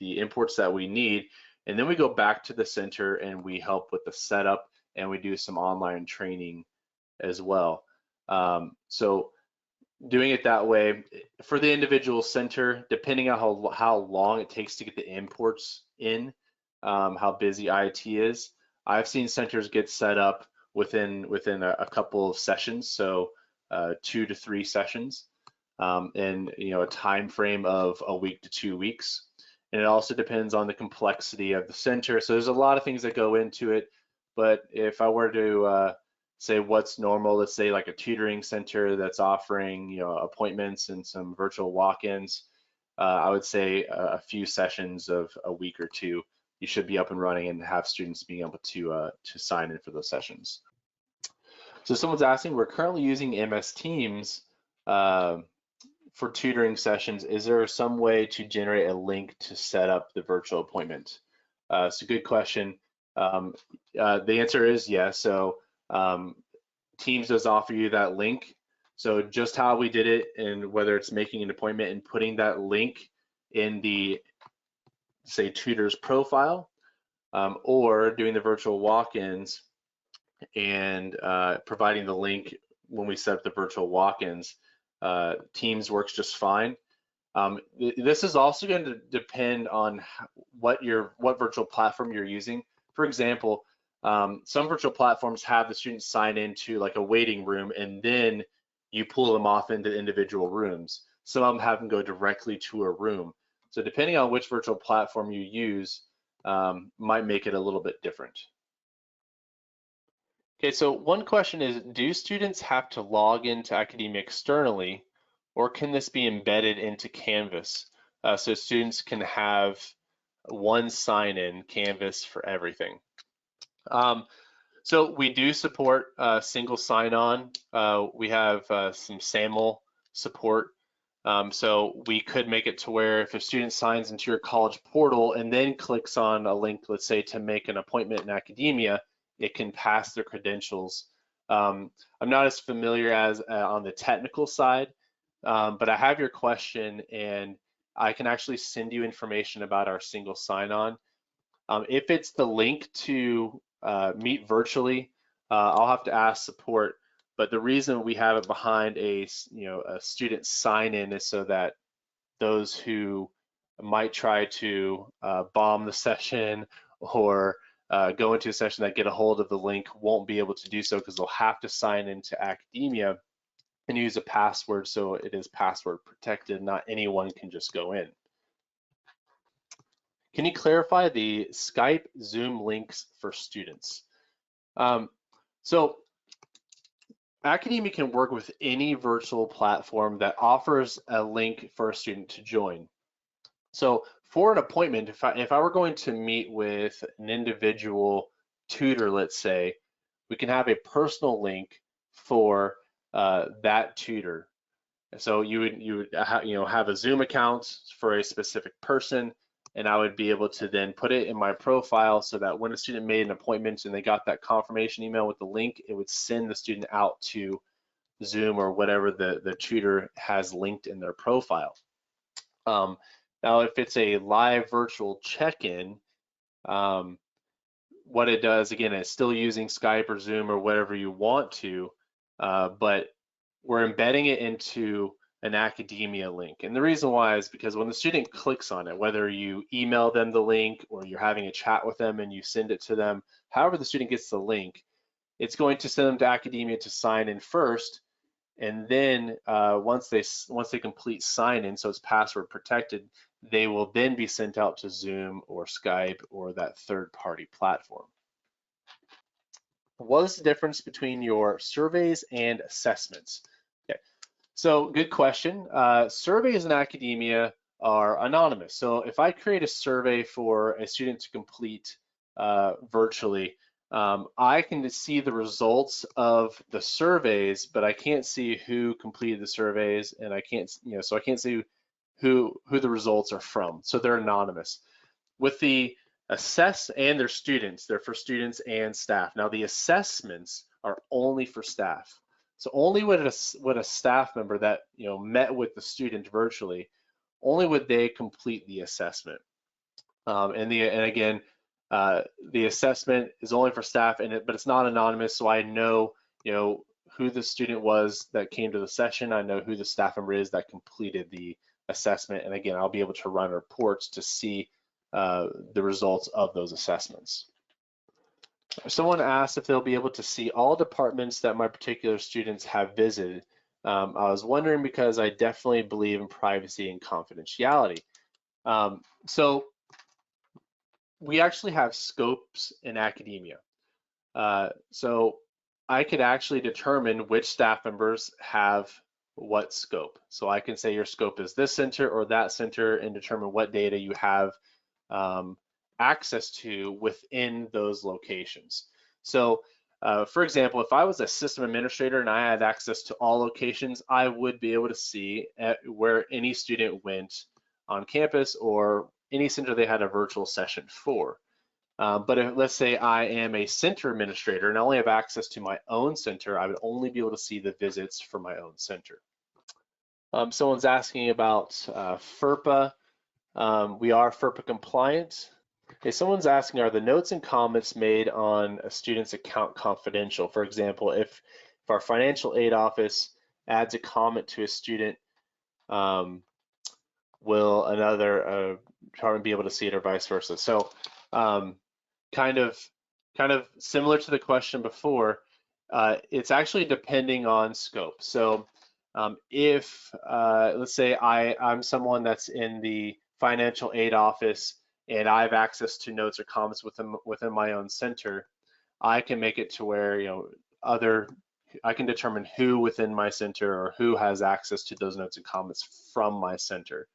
imports that we need, and then we go back to the center and we help with the setup, and we do some online training as well. So doing it that way for the individual center, depending on how long it takes to get the imports in, how busy IT is, I've seen centers get set up within a couple of sessions, so 2 to 3 sessions, and a time frame of a week to 2 weeks. And it also depends on the complexity of the center. So there's a lot of things that go into it. But if I were to say what's normal, let's say like a tutoring center that's offering appointments and some virtual walk-ins, I would say a few sessions of a week or two, you should be up and running and have students being able to sign in for those sessions. So someone's asking, we're currently using MS Teams for tutoring sessions. Is there some way to generate a link to set up the virtual appointment? It's a good question. The answer is yes. So Teams does offer you that link. So just how we did it, and whether it's making an appointment and putting that link in the, say, tutor's profile, or doing the virtual walk-ins and providing the link when we set up the virtual walk-ins, Teams works just fine. This is also going to depend on what virtual platform you're using. For example, some virtual platforms have the students sign into like a waiting room, and then you pull them off into individual rooms. Some of them have them go directly to a room. So depending on which virtual platform you use, might make it a little bit different. Okay, so one question is, do students have to log into Accudemia externally, or can this be embedded into Canvas so students can have one sign-in Canvas for everything? So we do support single sign-on. We have some SAML support. So we could make it to where if a student signs into your college portal and then clicks on a link, let's say to make an appointment in Accudemia, it can pass their credentials. I'm not as familiar as on the technical side, but I have your question, and I can actually send you information about our single sign-on. If it's the link to meet virtually, I'll have to ask support. But the reason we have it behind a student sign-in is so that those who might try to bomb the session or go into a session that get a hold of the link won't be able to do so, because they'll have to sign into Accudemia and use a password, so it is password protected. Not anyone can just go in. Can you clarify the Skype Zoom links for students? So Accudemia can work with any virtual platform that offers a link for a student to join. So for an appointment, if I were going to meet with an individual tutor, let's say, we can have a personal link for that tutor. So you would have a Zoom account for a specific person, and I would be able to then put it in my profile so that when a student made an appointment and they got that confirmation email with the link, it would send the student out to Zoom or whatever the tutor has linked in their profile. Now, if it's a live virtual check-in, what it does, again, it's still using Skype or Zoom or whatever you want to, but we're embedding it into an Accudemia link. And the reason why is because when the student clicks on it, whether you email them the link or you're having a chat with them and you send it to them, however the student gets the link, it's going to send them to Accudemia to sign in first. And then once they complete sign in, so it's password protected, they will then be sent out to Zoom or Skype or that third-party platform. What is the difference between your surveys and assessments? Okay, so good question. Surveys in Accudemia are anonymous. So if I create a survey for a student to complete virtually, I can see the results of the surveys, but I can't see who completed the surveys, and I can't, so I can't see who the results are from. So they're anonymous. With the assess and their students, they're for students and staff. Now the assessments are only for staff. So only would a staff member that met with the student virtually, only would they complete the assessment. And again, the assessment is only for staff, but it's not anonymous, so I know who the student was that came to the session. I know who the staff member is that completed the assessment, and again, I'll be able to run reports to see the results of those assessments. Someone asked if they'll be able to see all departments that my particular students have visited. I was wondering because I definitely believe in privacy and confidentiality. So we actually have scopes in Accudemia. So I could actually determine which staff members have what scope. So I can say your scope is this center or that center and determine what data you have access to within those locations. So for example, if I was a system administrator and I had access to all locations, I would be able to see where any student went on campus or any center they had a virtual session for. But if, let's say I am a center administrator and I only have access to my own center, I would only be able to see the visits for my own center. Someone's asking about FERPA. We are FERPA compliant. Okay, someone's asking, are the notes and comments made on a student's account confidential? For example, if our financial aid office adds a comment to a student, will another department be able to see it or vice versa? So kind of similar to the question before, it's actually depending on scope. So if let's say I'm someone that's in the financial aid office and I have access to notes or comments within my own center, I can make it to where I can determine who within my center or who has access to those notes and comments from my center.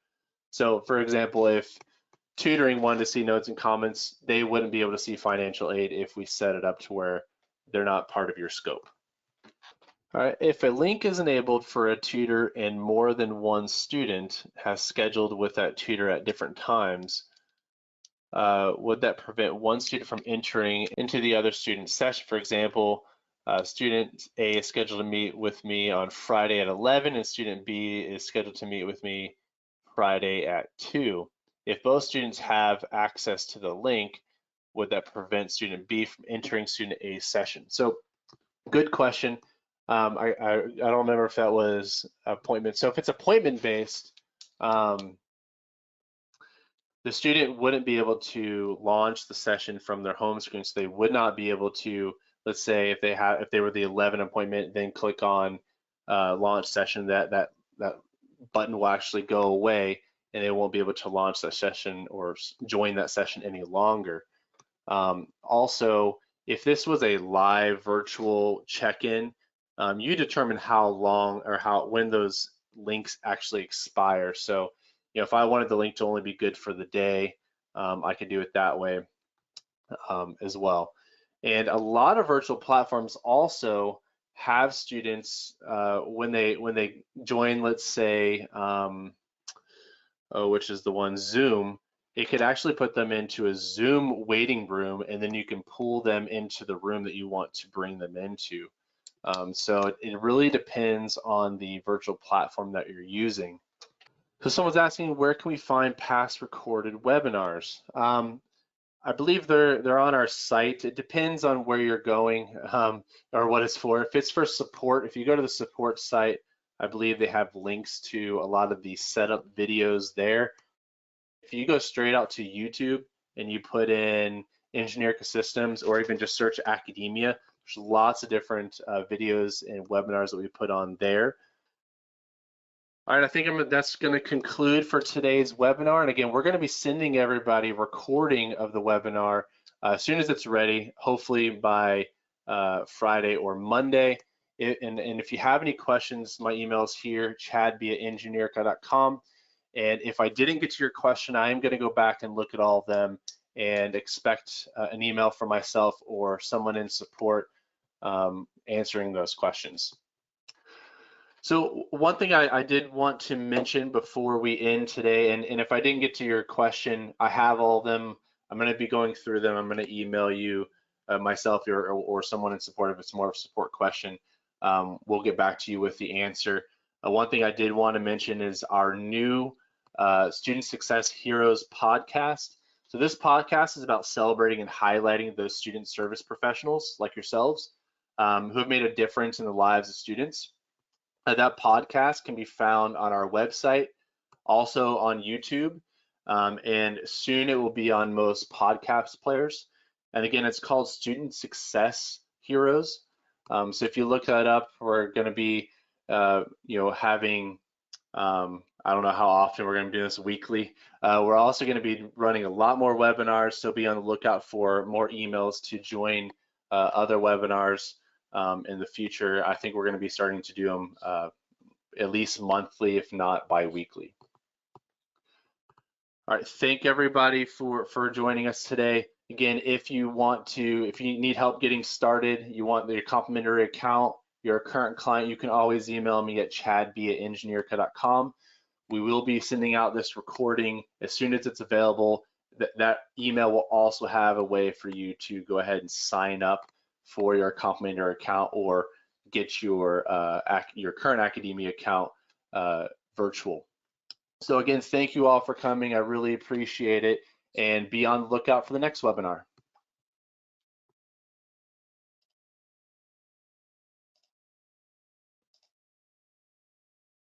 So for example, if tutoring wanted to see notes and comments, they wouldn't be able to see financial aid if we set it up to where they're not part of your scope. All right, if a link is enabled for a tutor and more than one student has scheduled with that tutor at different times, would that prevent one student from entering into the other student's session? For example, student A is scheduled to meet with me on Friday at 11 and student B is scheduled to meet with me Friday at 2. If both students have access to the link, would that prevent student B from entering student A's session? So good question. I don't remember if that was appointment. So if it's appointment based, the student wouldn't be able to launch the session from their home screen. So they would not be able to, let's say if they were the 11 appointment, then click on launch session, that button will actually go away and they won't be able to launch that session or join that session any longer. Also, if this was a live virtual check-in, you determine how long or when those links actually expire. So, if I wanted the link to only be good for the day, I could do it that way as well. And a lot of virtual platforms also have students when they join, let's say, which is the one Zoom, it could actually put them into a Zoom waiting room, and then you can pull them into the room that you want to bring them into. So it really depends on the virtual platform that you're using. So someone's asking, where can we find past recorded webinars? I believe they're on our site. It depends on where you're going or what it's for. If it's for support, if you go to the support site, I believe they have links to a lot of the setup videos there. If you go straight out to YouTube and you put in Engineerica Systems, or even just search Accudemia, there's lots of different videos and webinars that we put on there. All right, I think that's going to conclude for today's webinar. And again, we're going to be sending everybody a recording of the webinar as soon as it's ready, hopefully by Friday or Monday. And if you have any questions, my email is here, chad@engineerica.com. And if I didn't get to your question, I am going to go back and look at all of them and expect an email from myself or someone in support answering those questions. So one thing I did want to mention before we end today, and if I didn't get to your question, I have all of them. I'm going to be going through them. I'm going to email you myself or someone in support if it's more of a support question. We'll get back to you with the answer. One thing I did want to mention is our new Student Success Heroes podcast. So this podcast is about celebrating and highlighting those student service professionals like yourselves who have made a difference in the lives of students. That podcast can be found on our website, also on YouTube, and soon it will be on most podcast players. And again, it's called Student Success Heroes. So if you look that up, we're going to be, having, I don't know how often we're going to be doing this weekly. We're also going to be running a lot more webinars, so be on the lookout for more emails to join other webinars in the future. I think we're going to be starting to do them at least monthly, if not bi-weekly. All right, thank everybody for joining us today. Again, if you need help getting started, you want your complimentary account, you're a current client, you can always email me at chad@engineerica.com. We will be sending out this recording as soon as it's available. That email will also have a way for you to go ahead and sign up for your complimentary account or get your current Accudemia account virtual. So again, thank you all for coming. I really appreciate it, and be on the lookout for the next webinar.